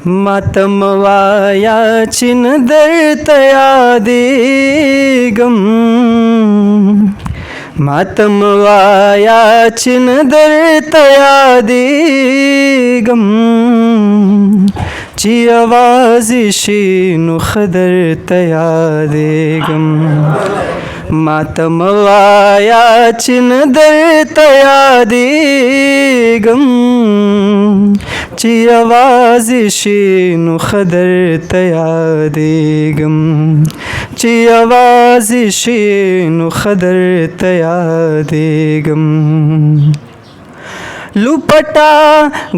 मातम वाया चिन दर्द यादेगम मातम वाया चिन दर्द यादेगम ची आवाज़िशी नुखदर तयादेगम मातम वाया चिन दर्द यादेगम ची आवाज़िशी नुखदर तयादेगम ची आवाज़िशी नुखदर तयादेगम लुपटा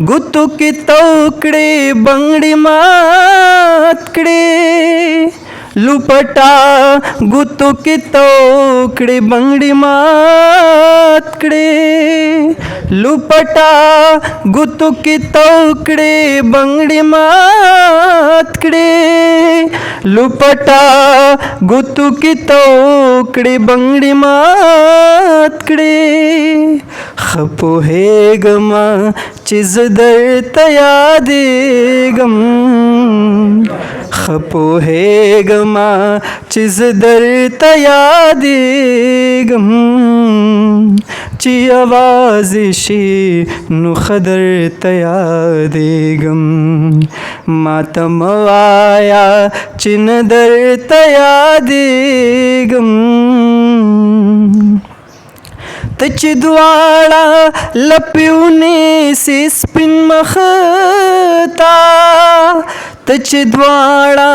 गुतु की तौकड़े बंगड़ी मातकड़े लुपटा गुतु की तौकड़े बंगड़ी मातकड़े लुपटा गुतु की तौकड़े बंगड़ी मातकड़े लुपटा गुतु की तौकड़े बंगड़ी मातकड़े खपो है गमा चिज दर तयादेगम खपो है गमा चिज दर तयादेगम ची आवाज़िशी नुखदर तयादेगम मातम वाया चिन दर तयादेगम तच द्वाड़ा लप्यूने से स्पिन मखता तच द्वाड़ा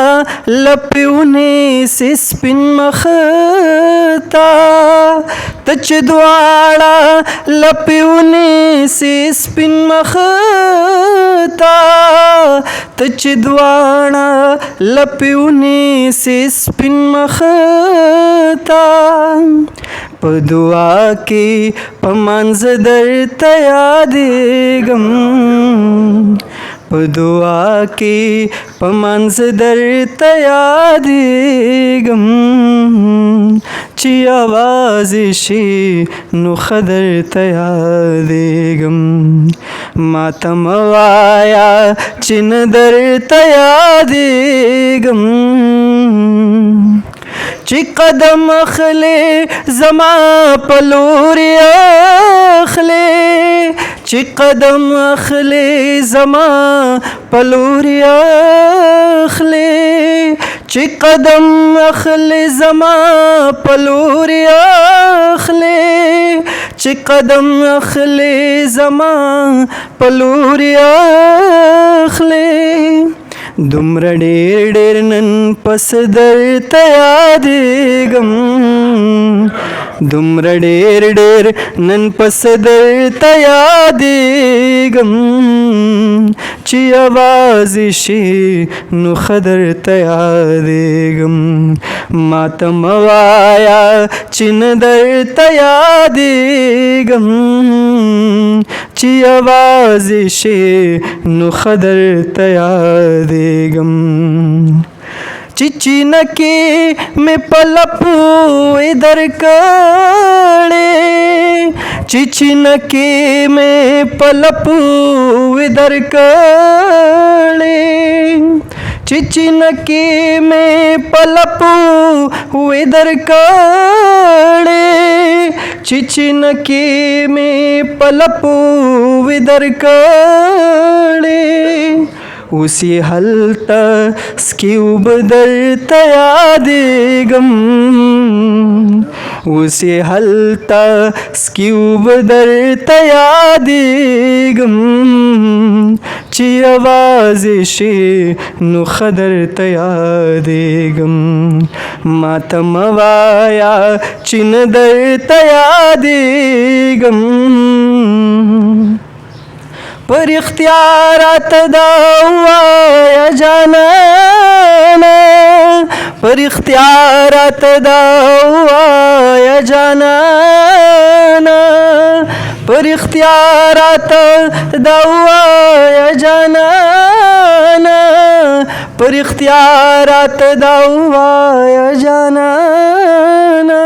लप्यूने से स्पिन मखता तच द्वाड़ा लप्यूने से स्पिन मखता तच द्वाड़ा लप्यूने से स्पिन मखता पदुआ की पमांज दर तयादेगम पदुआ की पमांज दर तयादेगम ची आवाज़िशी नुखदर तयादेगम मातम वाया चिन दर तयादेगम चिकदम अखले जमा पलोरी अखले चिकदम अखले जमा पलोरी अखले चिकदम अखले जमा पलोरी अखले चिकदम अखले जमा पलोरी अखले दुम्र डेर डेर नन पस दर तयादेगम दुम्र डेर डेर नन पस दर तयादेगम ची आवाज़िशी नुखदर तयादेगम मातम वाया चिन दर तयादेगम ची आवाज़िशी नुखदर तयादेगम चिचिनके में पलपू इधर कड़े चिचिनके में पलपू इधर कड़े चिचिनके में पलपू इधर कड़े चिचिनके में पलपू इधर कड़े उसी हलता स्क्यूब दर तयादेगम उसी हलता स्क्यूब दर तयादेगम ची आवाज़िशी नुखदर तयादेगम मातम वाया चिन दर तयादेगम पर इख्तियारात दावा या जानाना पर इख्तियारात दावा या जानाना पर इख्तियारात दावा या जानाना पर इख्तियारात दावा या जानाना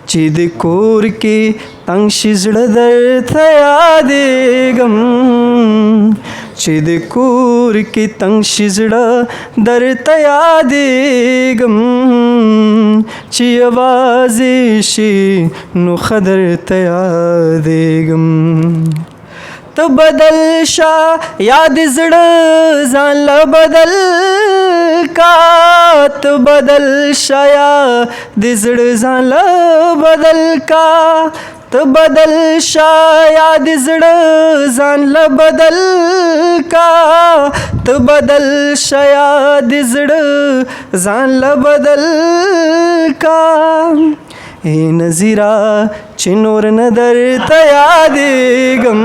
चिद कोर की तंग शिजड़ दर थया देगम چې د کور کې تنګ شي زړه درته یادېږم چې یوازې شي نو ښه درته یادېږم ته بدل شه یا د زړه ځان له بدل کا ته بدل شه یا د زړه ځان له بدل کا ته بدل شه یا د زړه ځان له بدل کا ته بدل شه یا د زړه ځان له بدل کا ای نظیرا چې نور نه درته یادېږم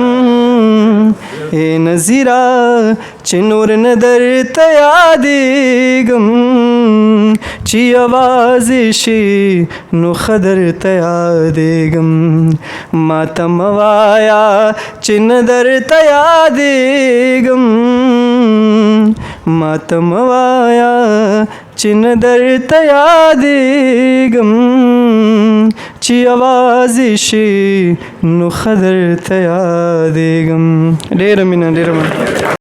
ای نظیرا چې نور نه درته یادېږم چې یوازې شي نو ښه درته یادېږم ماته مه وایه چې نه درته یادېږم ماته مه وایه چې نه درته یادېږم چې یوازې شي نو ښه درته یادېږم ډېره مینه ډېره مننه